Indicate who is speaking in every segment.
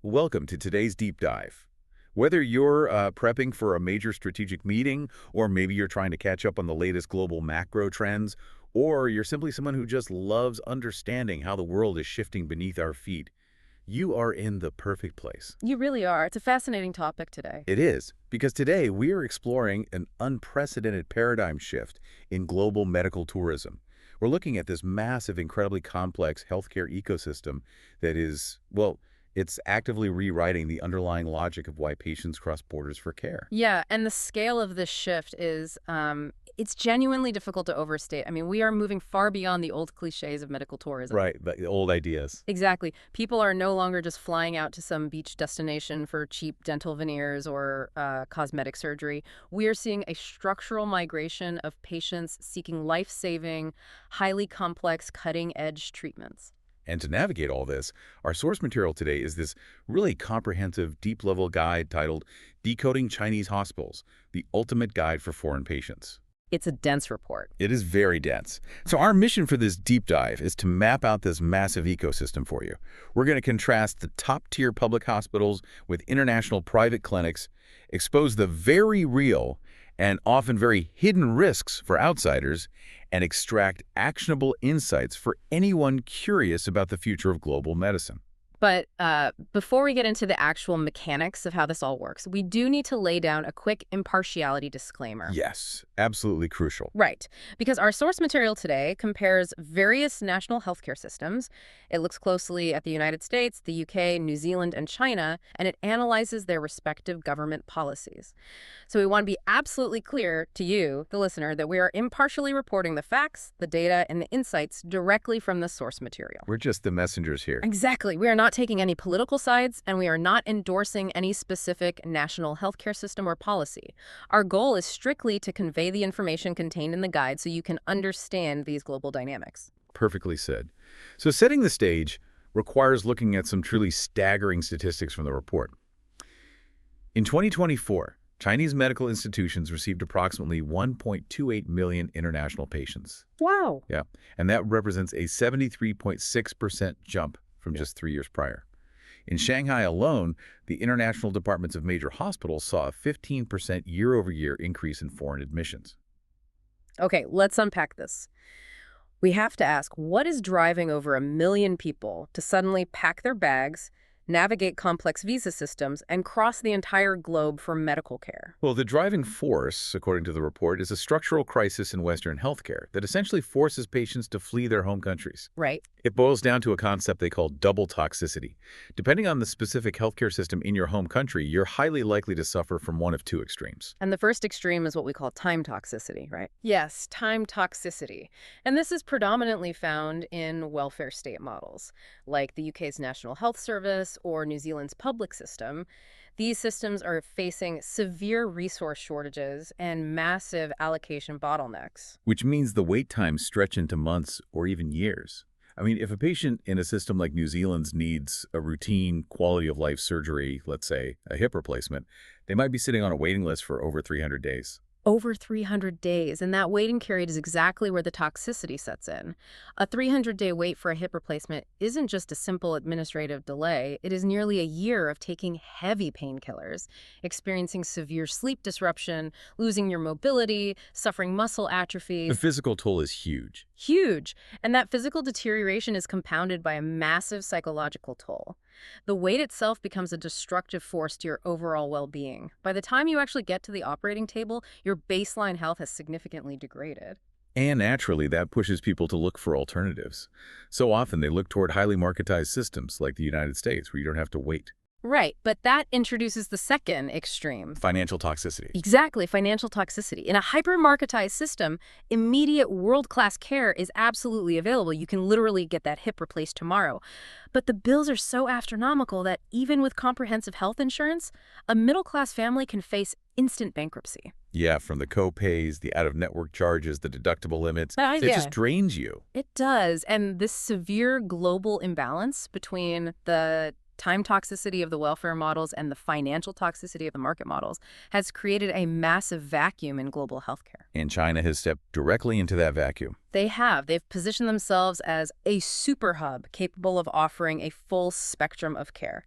Speaker 1: Welcome to today's deep dive. Whether you're prepping for a major strategic meeting, or maybe you're trying to catch up on the latest global macro trends, or you're simply someone who just loves understanding how the world is shifting beneath our feet, you are in the perfect place.
Speaker 2: You really are. It's a fascinating topic today.
Speaker 1: It is, because today we are exploring an unprecedented paradigm shift in global medical tourism. We're looking at this massive, incredibly complex healthcare ecosystem that is, well, it's actively rewriting the underlying logic of why patients cross borders for care.
Speaker 2: Yeah, and the scale of this shift is, it's genuinely difficult to overstate. I mean, we are moving far beyond the old cliches of medical tourism.
Speaker 1: Right, the old ideas.
Speaker 2: Exactly. People are no longer just flying out to some beach destination for cheap dental veneers or cosmetic surgery. We are seeing a structural migration of patients seeking life-saving, highly complex, cutting-edge treatments.
Speaker 1: And to navigate all this, our source material today is this really comprehensive, deep-level guide titled Decoding Chinese Hospitals, the Ultimate Guide for Foreign Patients.
Speaker 2: It's a dense report.
Speaker 1: It is very dense. So our mission for this deep dive is to map out this massive ecosystem for you. We're going to contrast the top-tier public hospitals with international private clinics, expose the very real and often very hidden risks for outsiders, and extract actionable insights for anyone curious about the future of global medicine.
Speaker 2: But before we get into the actual mechanics of how this all works, we do need to lay down a quick impartiality disclaimer.
Speaker 1: Yes, absolutely crucial.
Speaker 2: Right, because our source material today compares various national healthcare systems. It looks closely at the United States, the UK, New Zealand, and China, and it analyzes their respective government policies. So we want to be absolutely clear to you, the listener, that we are impartially reporting the facts, the data, and the insights directly from the source material.
Speaker 1: We're just the messengers here.
Speaker 2: Exactly. We are not taking any political sides, and we are not endorsing any specific national healthcare system or policy. Our goal is strictly to convey the information contained in the guide so you can understand these global dynamics.
Speaker 1: Perfectly said. So setting the stage requires looking at some truly staggering statistics from the report. In 2024, Chinese medical institutions received approximately 1.28 million international patients.
Speaker 2: Wow.
Speaker 1: Yeah, and that represents a 73.6% jump from just 3 years prior. In Shanghai alone, the international departments of major hospitals saw a 15% year-over-year increase in foreign admissions.
Speaker 2: Okay, let's unpack this. We have to ask, what is driving over 1 million people to suddenly pack their bags, navigate complex visa systems, and cross the entire globe for medical care?
Speaker 1: Well, the driving force, according to the report, is a structural crisis in Western healthcare that essentially forces patients to flee their home countries.
Speaker 2: Right.
Speaker 1: It boils down to a concept they call double toxicity. Depending on the specific healthcare system in your home country, you're highly likely to suffer from one of two extremes.
Speaker 2: And the first extreme is what we call time toxicity, right? Yes, time toxicity. And this is predominantly found in welfare state models, like the UK's National Health Service or New Zealand's public system. These systems are facing severe resource shortages and massive allocation bottlenecks.
Speaker 1: Which means the wait times stretch into months or even years. I mean, if a patient in a system like New Zealand's needs a routine quality-of-life surgery, let's say a hip replacement, they might be sitting on a waiting list for over 300 days.
Speaker 2: Over 300 days, and that waiting period is exactly where the toxicity sets in. A 300-day wait for a hip replacement isn't just a simple administrative delay. It is nearly a year of taking heavy painkillers, experiencing severe sleep disruption, losing your mobility, suffering muscle atrophy.
Speaker 1: The physical toll is huge.
Speaker 2: Huge. And that physical deterioration is compounded by a massive psychological toll. The wait itself becomes a destructive force to your overall well-being. By the time you actually get to the operating table, your baseline health has significantly degraded.
Speaker 1: And naturally, that pushes people to look for alternatives. So often they look toward highly marketized systems like the United States, where you don't have to wait.
Speaker 2: Right, but that introduces the second extreme.
Speaker 1: Financial toxicity.
Speaker 2: Exactly, financial toxicity. In a hyper-marketized system, immediate world-class care is absolutely available. You can literally get that hip replaced tomorrow. But the bills are so astronomical that even with comprehensive health insurance, a middle-class family can face instant bankruptcy.
Speaker 1: Yeah, from the co-pays, the out-of-network charges, the deductible limits, it
Speaker 2: Yeah.
Speaker 1: just drains you.
Speaker 2: It does, and this severe global imbalance between the time toxicity of the welfare models and the financial toxicity of the market models has created a massive vacuum in global healthcare.
Speaker 1: And China has stepped directly into that vacuum.
Speaker 2: They have. They've positioned themselves as a super hub capable of offering a full spectrum of care.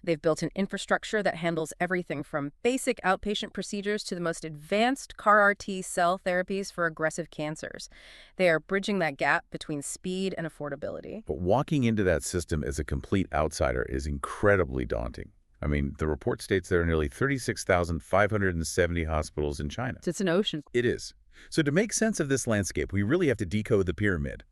Speaker 2: They've built an infrastructure that handles everything from basic outpatient procedures to the most advanced CAR-RT cell therapies for aggressive cancers. They are bridging that gap between speed and affordability.
Speaker 1: But walking into that system as a complete outsider is incredibly daunting. I mean, the report states there are nearly 36,570 hospitals in China.
Speaker 2: It's an ocean.
Speaker 1: It is. So to make sense of this landscape, we really have to decode the pyramid.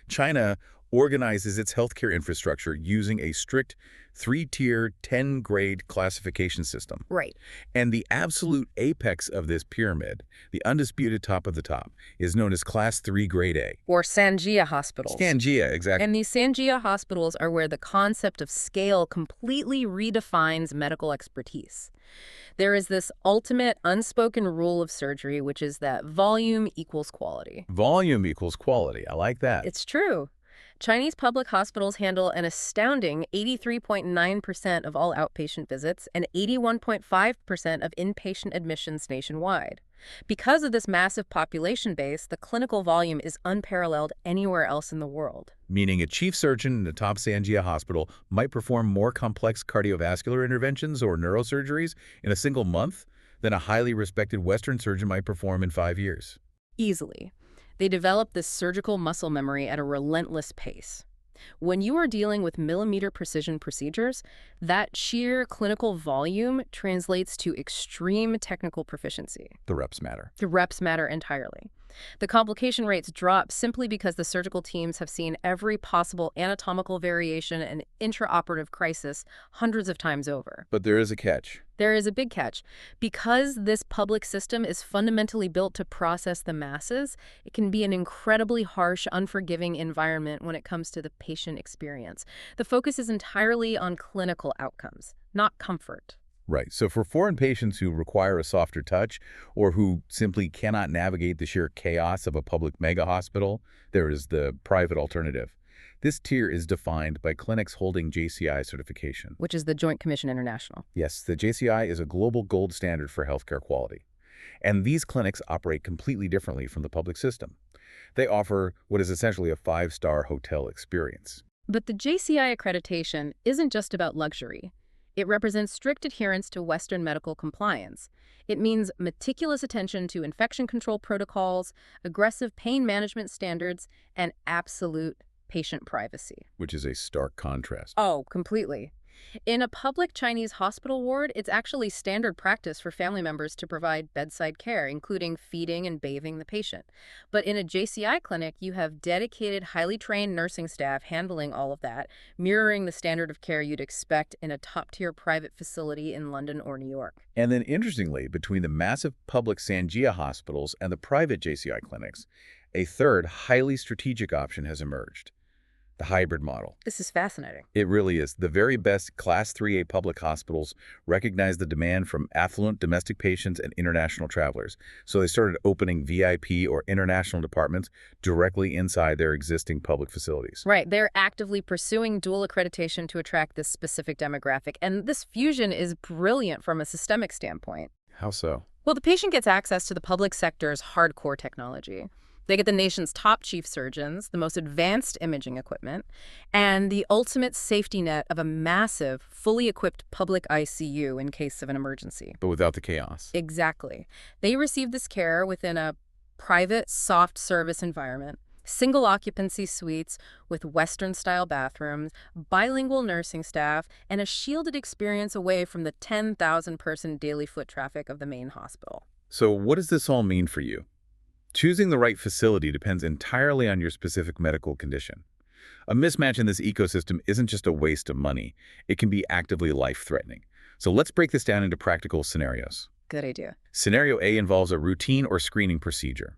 Speaker 1: China organizes its healthcare infrastructure using a strict 3-tier, 10-grade classification system.
Speaker 2: Right.
Speaker 1: And the absolute apex of this pyramid, the undisputed top of the top, is known as Class 3 Grade A.
Speaker 2: Or Sanjia hospitals.
Speaker 1: Sanjia, exactly.
Speaker 2: And these Sanjia hospitals are where the concept of scale completely redefines medical expertise. There is this ultimate unspoken rule of surgery, which is that volume equals quality.
Speaker 1: Volume equals quality. I like that.
Speaker 2: It's true. Chinese public hospitals handle an astounding 83.9% of all outpatient visits and 81.5% of inpatient admissions nationwide. Because of this massive population base, the clinical volume is unparalleled anywhere else in the world.
Speaker 1: Meaning a chief surgeon in a top Sanjia hospital might perform more complex cardiovascular interventions or neurosurgeries in a single month than a highly respected Western surgeon might perform in 5 years.
Speaker 2: Easily. They develop this surgical muscle memory at a relentless pace. When you are dealing with millimeter precision procedures, that sheer clinical volume translates to extreme technical proficiency.
Speaker 1: The reps matter.
Speaker 2: The reps matter entirely. The complication rates drop simply because the surgical teams have seen every possible anatomical variation and intraoperative crisis hundreds of times over.
Speaker 1: But there is a catch.
Speaker 2: There is a big catch. Because this public system is fundamentally built to process the masses, it can be an incredibly harsh, unforgiving environment when it comes to the patient experience. The focus is entirely on clinical outcomes, not comfort.
Speaker 1: Right. So for foreign patients who require a softer touch or who simply cannot navigate the sheer chaos of a public mega hospital, there is the private alternative. This tier is defined by clinics holding JCI certification.
Speaker 2: Which is the Joint Commission International.
Speaker 1: Yes, the JCI is a global gold standard for healthcare quality. And these clinics operate completely differently from the public system. They offer what is essentially a 5-star hotel experience.
Speaker 2: But the JCI accreditation isn't just about luxury. It represents strict adherence to Western medical compliance. It means meticulous attention to infection control protocols, aggressive pain management standards, and absolute patient privacy.
Speaker 1: Which is a stark contrast.
Speaker 2: Oh, completely. In a public Chinese hospital ward, it's actually standard practice for family members to provide bedside care, including feeding and bathing the patient. But in a JCI clinic, you have dedicated, highly trained nursing staff handling all of that, mirroring the standard of care you'd expect in a top-tier private facility in London or New York.
Speaker 1: And then, interestingly, between the massive public Sanjia hospitals and the private JCI clinics, a third, highly strategic option has emerged. The hybrid model.
Speaker 2: This is fascinating.
Speaker 1: It really is. The very best Class 3A public hospitals recognize the demand from affluent domestic patients and international travelers. So they started opening VIP or international departments directly inside their existing public facilities.
Speaker 2: Right. They're actively pursuing dual accreditation to attract this specific demographic. And this fusion is brilliant from a systemic standpoint.
Speaker 1: How so?
Speaker 2: Well, the patient gets access to the public sector's hardcore technology. They get the nation's top chief surgeons, the most advanced imaging equipment, and the ultimate safety net of a massive, fully equipped public ICU in case of an emergency.
Speaker 1: But without the chaos.
Speaker 2: Exactly. They receive this care within a private, soft service environment, single occupancy suites with Western-style bathrooms, bilingual nursing staff, and a shielded experience away from the 10,000-person daily foot traffic of the main hospital.
Speaker 1: So what does this all mean for you? Choosing the right facility depends entirely on your specific medical condition. A mismatch in this ecosystem isn't just a waste of money. It can be actively life-threatening. So let's break this down into practical scenarios.
Speaker 2: Good idea.
Speaker 1: Scenario A involves a routine or screening procedure.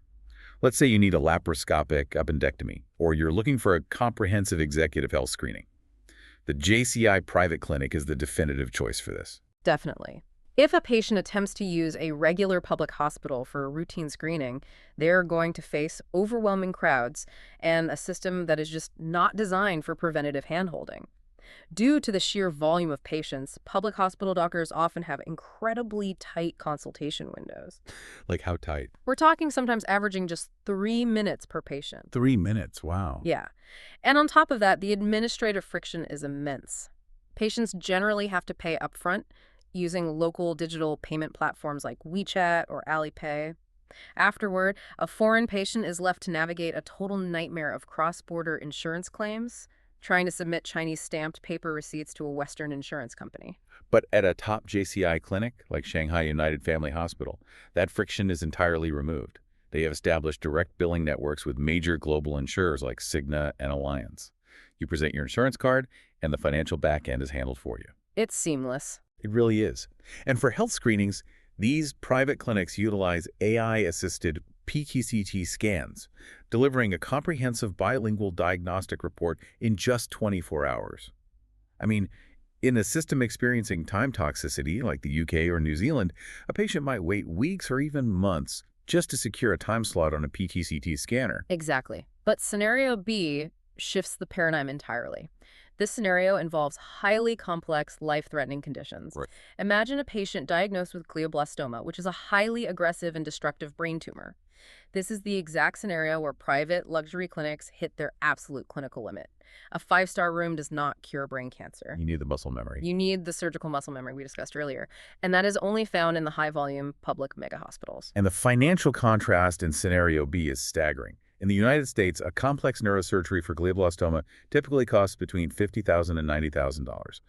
Speaker 1: Let's say you need a laparoscopic appendectomy, or you're looking for a comprehensive executive health screening. The JCI private clinic is the definitive choice for this.
Speaker 2: Definitely. If a patient attempts to use a regular public hospital for a routine screening, they're going to face overwhelming crowds and a system that is just not designed for preventative handholding. Due to the sheer volume of patients, public hospital doctors often have incredibly tight consultation windows.
Speaker 1: Like how tight?
Speaker 2: We're talking sometimes averaging just 3 minutes per patient.
Speaker 1: 3 minutes, wow.
Speaker 2: Yeah. And on top of that, the administrative friction is immense. Patients generally have to pay upfront using local digital payment platforms like WeChat or Alipay. Afterward, a foreign patient is left to navigate a total nightmare of cross-border insurance claims, trying to submit Chinese stamped paper receipts to a Western insurance company.
Speaker 1: But at a top JCI clinic, like Shanghai United Family Hospital, that friction is entirely removed. They have established direct billing networks with major global insurers like Cigna and Allianz. You present your insurance card, and the financial back end is handled for you.
Speaker 2: It's seamless.
Speaker 1: It really is. And for health screenings, these private clinics utilize AI-assisted PTCT scans, delivering a comprehensive bilingual diagnostic report in just 24 hours. I mean, in a system experiencing time toxicity like the UK or New Zealand, a patient might wait weeks or even months just to secure a time slot on a PTCT scanner.
Speaker 2: Exactly. But scenario B shifts the paradigm entirely. This scenario involves highly complex, life-threatening conditions.
Speaker 1: Right.
Speaker 2: Imagine a patient diagnosed with glioblastoma, which is a highly aggressive and destructive brain tumor. This is the exact scenario where private luxury clinics hit their absolute clinical limit. A 5-star room does not cure brain cancer.
Speaker 1: You need the muscle memory.
Speaker 2: You need the surgical muscle memory we discussed earlier, and that is only found in the high-volume public mega hospitals.
Speaker 1: And the financial contrast in scenario B is staggering. In the United States, a complex neurosurgery for glioblastoma typically costs between $50,000 and $90,000.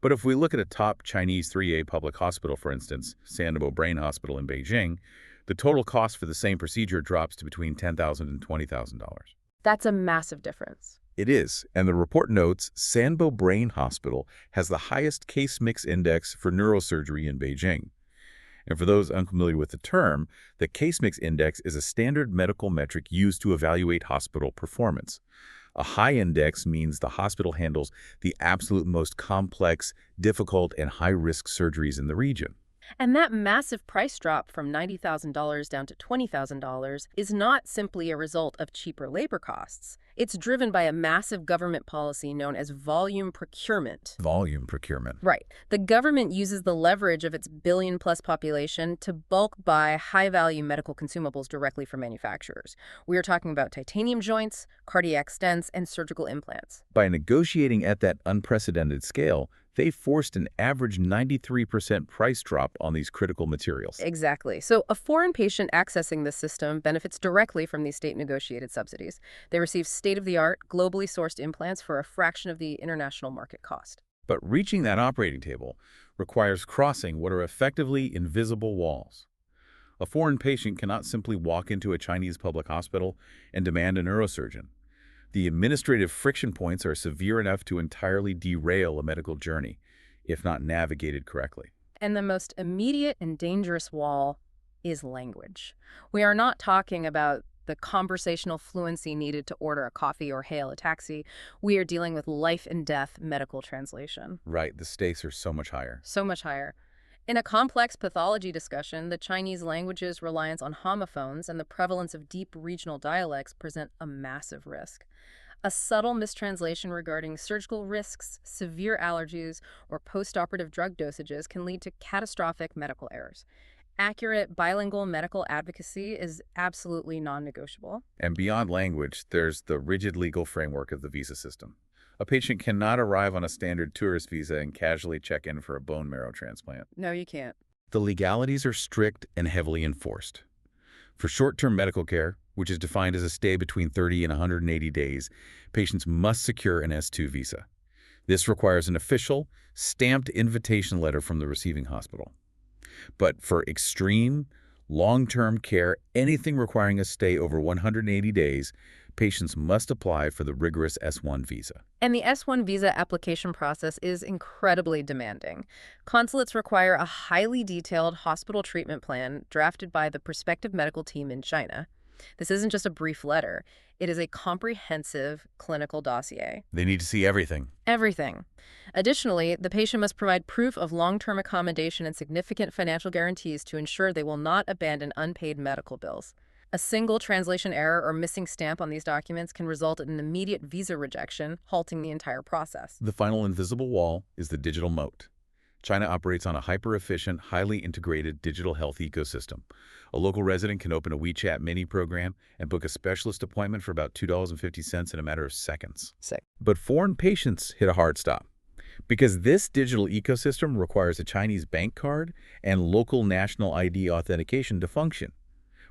Speaker 1: But if we look at a top Chinese 3A public hospital, for instance, Sanbo Brain Hospital in Beijing, the total cost for the same procedure drops to between $10,000 and $20,000.
Speaker 2: That's a massive difference.
Speaker 1: It is, and the report notes Sanbo Brain Hospital has the highest case mix index for neurosurgery in Beijing. And for those unfamiliar with the term, the case mix index is a standard medical metric used to evaluate hospital performance. A high index means the hospital handles the absolute most complex, difficult, and high-risk surgeries in the region.
Speaker 2: And that massive price drop from $90,000 down to $20,000 is not simply a result of cheaper labor costs. It's driven by a massive government policy known as volume procurement.
Speaker 1: Volume procurement.
Speaker 2: Right. The government uses the leverage of its billion-plus population to bulk buy high-value medical consumables directly from manufacturers. We are talking about titanium joints, cardiac stents, and surgical implants.
Speaker 1: By negotiating at that unprecedented scale, they forced an average 93% price drop on these critical materials.
Speaker 2: Exactly. So a foreign patient accessing this system benefits directly from these state-negotiated subsidies. They receive state-of-the-art, globally sourced implants for a fraction of the international market cost.
Speaker 1: But reaching that operating table requires crossing what are effectively invisible walls. A foreign patient cannot simply walk into a Chinese public hospital and demand a neurosurgeon. The administrative friction points are severe enough to entirely derail a medical journey, if not navigated correctly.
Speaker 2: And the most immediate and dangerous wall is language. We are not talking about the conversational fluency needed to order a coffee or hail a taxi. We are dealing with life and death medical translation.
Speaker 1: Right, the stakes are so much higher.
Speaker 2: So much higher. In a complex pathology discussion, the Chinese language's reliance on homophones and the prevalence of deep regional dialects present a massive risk. A subtle mistranslation regarding surgical risks, severe allergies, or postoperative drug dosages can lead to catastrophic medical errors. Accurate bilingual medical advocacy is absolutely non-negotiable.
Speaker 1: And beyond language, there's the rigid legal framework of the visa system. A patient cannot arrive on a standard tourist visa and casually check in for a bone marrow transplant.
Speaker 2: No, you can't.
Speaker 1: The legalities are strict and heavily enforced. For short-term medical care, which is defined as a stay between 30 and 180 days, patients must secure an S2 visa. This requires an official, stamped invitation letter from the receiving hospital. But for extreme, long-term care, anything requiring a stay over 180 days, patients must apply for the rigorous S1 visa.
Speaker 2: And the S1 visa application process is incredibly demanding. Consulates require a highly detailed hospital treatment plan drafted by the prospective medical team in China. This isn't just a brief letter. It is a comprehensive clinical dossier.
Speaker 1: They need to see everything.
Speaker 2: Everything. Additionally, the patient must provide proof of long-term accommodation and significant financial guarantees to ensure they will not abandon unpaid medical bills. A single translation error or missing stamp on these documents can result in an immediate visa rejection, halting the entire process.
Speaker 1: The final invisible wall is the digital moat. China operates on a hyper-efficient, highly integrated digital health ecosystem. A local resident can open a WeChat mini program and book a specialist appointment for about $2.50 in a matter of seconds.
Speaker 2: Sick.
Speaker 1: But foreign patients hit a hard stop. Because this digital ecosystem requires a Chinese bank card and local national ID authentication to function.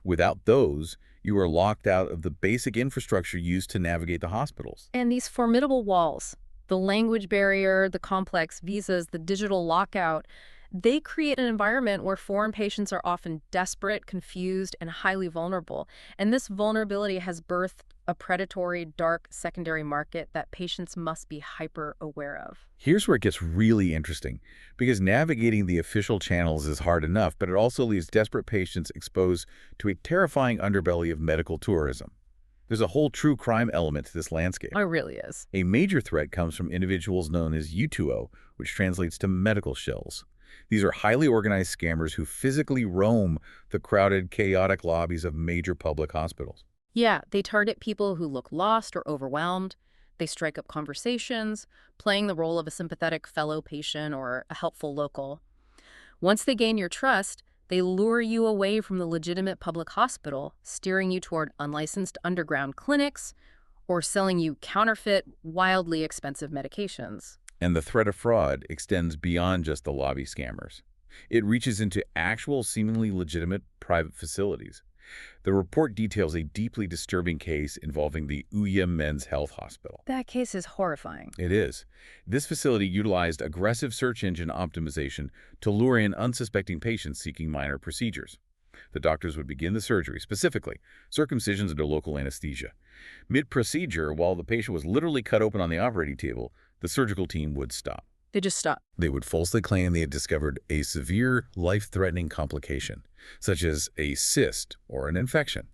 Speaker 1: Without those, you are locked out of the basic infrastructure used to navigate the hospitals.
Speaker 2: And these formidable walls, the language barrier, the complex visas, the digital lockout, they create an environment where foreign patients are often desperate, confused, and highly vulnerable. And this vulnerability has birthed a predatory, dark secondary market that patients must be hyper aware of.
Speaker 1: Here's where it gets really interesting, because navigating the official channels is hard enough, but it also leaves desperate patients exposed to a terrifying underbelly of medical tourism. There's a whole true crime element to this landscape.
Speaker 2: It really is.
Speaker 1: A major threat comes from individuals known as U2O, which translates to medical shills. These are highly organized scammers who physically roam the crowded, chaotic lobbies of major public hospitals.
Speaker 2: Yeah, they target people who look lost or overwhelmed. They strike up conversations, playing the role of a sympathetic fellow patient or a helpful local. Once they gain your trust, they lure you away from the legitimate public hospital, steering you toward unlicensed underground clinics or selling you counterfeit, wildly expensive medications.
Speaker 1: And the threat of fraud extends beyond just the lobby scammers. It reaches into actual, seemingly legitimate private facilities. The report details a deeply disturbing case involving the Ouya Men's Health Hospital.
Speaker 2: That case is horrifying.
Speaker 1: It is. This facility utilized aggressive search engine optimization to lure in unsuspecting patients seeking minor procedures. The doctors would begin the surgery, specifically circumcisions under local anesthesia. Mid-procedure, while the patient was literally cut open on the operating table, the surgical team would stop.
Speaker 2: They just stop.
Speaker 1: They would falsely claim they had discovered a severe, life-threatening complication, such as a cyst or an infection.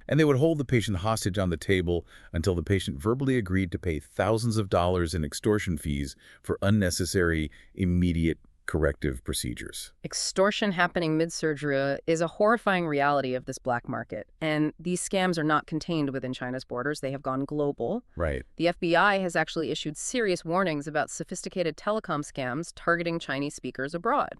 Speaker 1: And they would hold the patient hostage on the table until the patient verbally agreed to pay thousands of dollars in extortion fees for unnecessary, immediate corrective procedures.
Speaker 2: Extortion happening mid-surgery is a horrifying reality of this black market. And these scams are not contained within China's borders. They have gone global.
Speaker 1: Right.
Speaker 2: The FBI has actually issued serious warnings about sophisticated telecom scams targeting Chinese speakers abroad.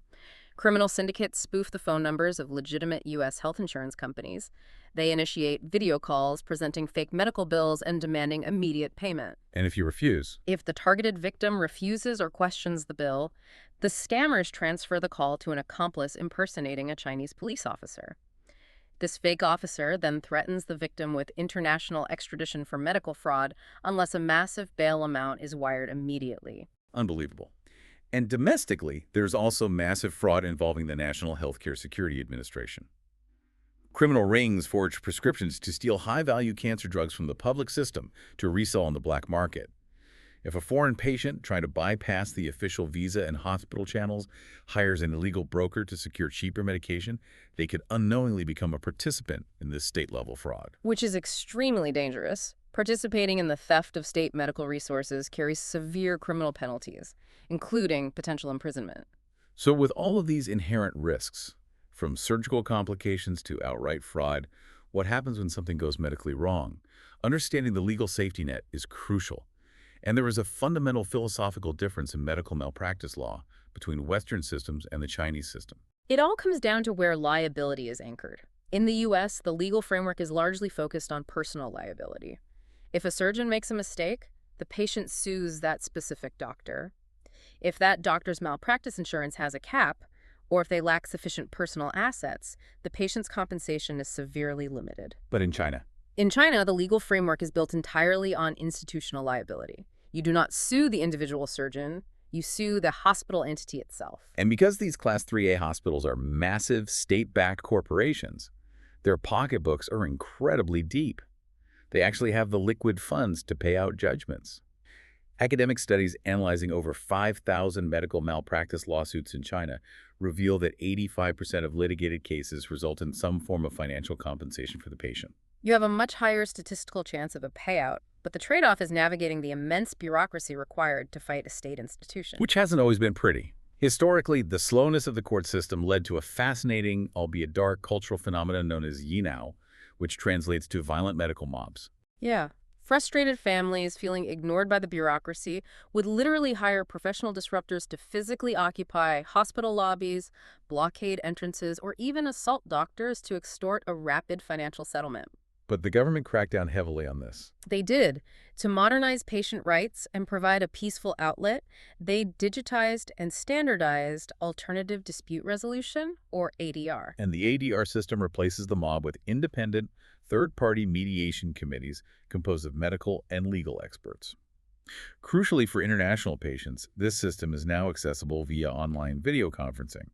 Speaker 2: Criminal syndicates spoof the phone numbers of legitimate U.S. health insurance companies. They initiate video calls presenting fake medical bills and demanding immediate payment.
Speaker 1: And if you refuse,
Speaker 2: If the targeted victim refuses or questions the bill, the scammers transfer the call to an accomplice impersonating a Chinese police officer. This fake officer then threatens the victim with international extradition for medical fraud unless a massive bail amount is wired immediately.
Speaker 1: unbelievable. And domestically, there's also massive fraud involving the National Healthcare Security Administration. Criminal rings forge prescriptions to steal high-value cancer drugs from the public system to resell on the black market. If a foreign patient trying to bypass the official visa and hospital channels hires an illegal broker to secure cheaper medication, they could unknowingly become a participant in this state-level fraud.
Speaker 2: Which is extremely dangerous. Participating in the theft of state medical resources carries severe criminal penalties, including potential imprisonment.
Speaker 1: So with all of these inherent risks, from surgical complications to outright fraud, what happens when something goes medically wrong? Understanding the legal safety net is crucial. And there is a fundamental philosophical difference in medical malpractice law between Western systems and the Chinese system.
Speaker 2: It all comes down to where liability is anchored. In the U.S., the legal framework is largely focused on personal liability. If a surgeon makes a mistake, the patient sues that specific doctor. If that doctor's malpractice insurance has a cap, or if they lack sufficient personal assets, the patient's compensation is severely limited.
Speaker 1: But in China,
Speaker 2: In China, the legal framework is built entirely on institutional liability. You do not sue the individual surgeon, you sue the hospital entity itself.
Speaker 1: and because these Class 3A hospitals are massive state-backed corporations, their pocketbooks are incredibly deep. They actually have the liquid funds to pay out judgments. Academic studies analyzing over 5,000 medical malpractice lawsuits in China reveal that 85% of litigated cases result in some form of financial compensation for the patient.
Speaker 2: You have a much higher statistical chance of a payout, but the trade-off is navigating the immense bureaucracy required to fight a state institution.
Speaker 1: Which hasn't always been pretty. Historically, the slowness of the court system led to a fascinating, albeit dark, cultural phenomenon known as yinao, which translates to violent medical mobs.
Speaker 2: Yeah. Frustrated families feeling ignored by the bureaucracy would literally hire professional disruptors to physically occupy hospital lobbies, blockade entrances, or even assault doctors to extort a rapid financial settlement.
Speaker 1: But the government cracked down heavily on this.
Speaker 2: They did. To modernize patient rights and provide a peaceful outlet, they digitized and standardized alternative dispute resolution, or ADR.
Speaker 1: And the ADR system replaces the mob with independent, third-party mediation committees composed of medical and legal experts. Crucially for international patients, this system is now accessible via online video conferencing.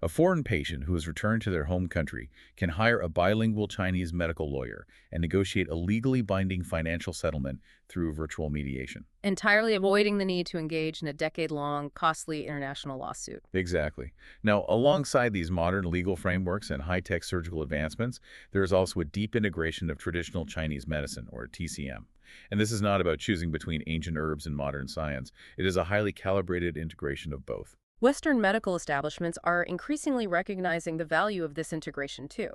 Speaker 1: A foreign patient who has returned to their home country can hire a bilingual Chinese medical lawyer and negotiate a legally binding financial settlement through virtual mediation.
Speaker 2: Entirely avoiding the need to engage in a decade-long, costly international lawsuit.
Speaker 1: Exactly. Now, alongside these modern legal frameworks and high-tech surgical advancements, there is also a deep integration of traditional Chinese medicine, or TCM. And this is not about choosing between ancient herbs and modern science. It is a highly calibrated integration of both.
Speaker 2: Western medical establishments are increasingly recognizing the value of this integration, too.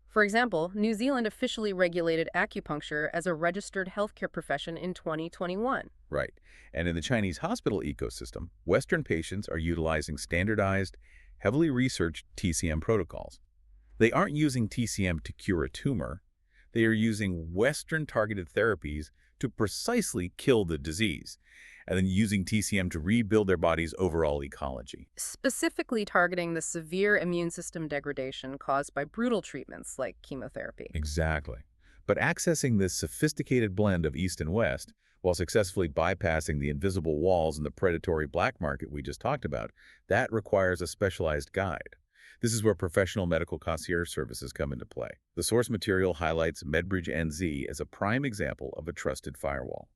Speaker 2: For example, New Zealand officially regulated acupuncture as a registered healthcare profession in 2021.
Speaker 1: Right. And in the Chinese hospital ecosystem, Western patients are utilizing standardized, heavily researched TCM protocols. They aren't using TCM to cure a tumor. They are using Western-targeted therapies to precisely kill the disease, and then using TCM to rebuild their body's overall ecology.
Speaker 2: Specifically targeting the severe immune system degradation caused by brutal treatments like chemotherapy.
Speaker 1: Exactly. But accessing this sophisticated blend of East and West, while successfully bypassing the invisible walls and the predatory black market we just talked about, that requires a specialized guide. This is where professional medical concierge services come into play. The source material highlights MedBridge NZ as a prime example of a trusted firewall.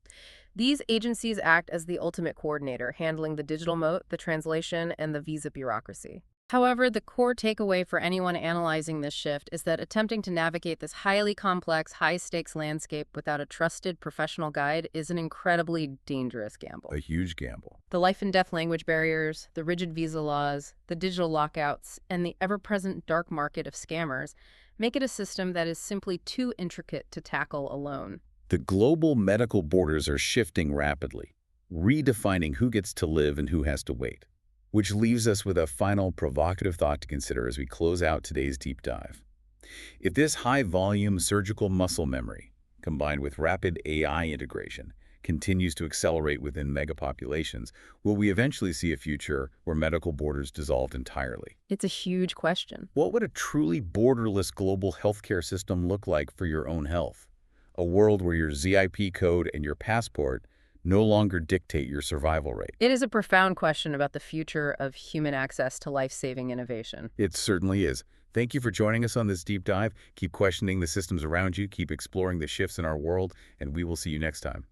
Speaker 2: These agencies act as the ultimate coordinator, handling the digital moat, the translation, and the visa bureaucracy. However, the core takeaway for anyone analyzing this shift is that attempting to navigate this highly complex, high-stakes landscape without a trusted professional guide is an incredibly dangerous gamble.
Speaker 1: A huge gamble.
Speaker 2: The life and death language barriers, the rigid visa laws, the digital lockouts, and the ever-present dark market of scammers make it a system that is simply too intricate to tackle alone.
Speaker 1: The global medical borders are shifting rapidly, redefining who gets to live and who has to wait. Which leaves us with a final provocative thought to consider as we close out today's deep dive. If this high-volume surgical muscle memory, combined with rapid AI integration, continues to accelerate within megapopulations, will we eventually see a future where medical borders dissolve entirely?
Speaker 2: It's a huge question.
Speaker 1: What would a truly borderless global healthcare system look like for your own health? A world where your ZIP code and your passport no longer dictate your survival rate.
Speaker 2: It is a profound question about the future of human access to life-saving innovation.
Speaker 1: It certainly is. Thank you for joining us on this deep dive. Keep questioning the systems around you, keep exploring the shifts in our world, and we will see you next time.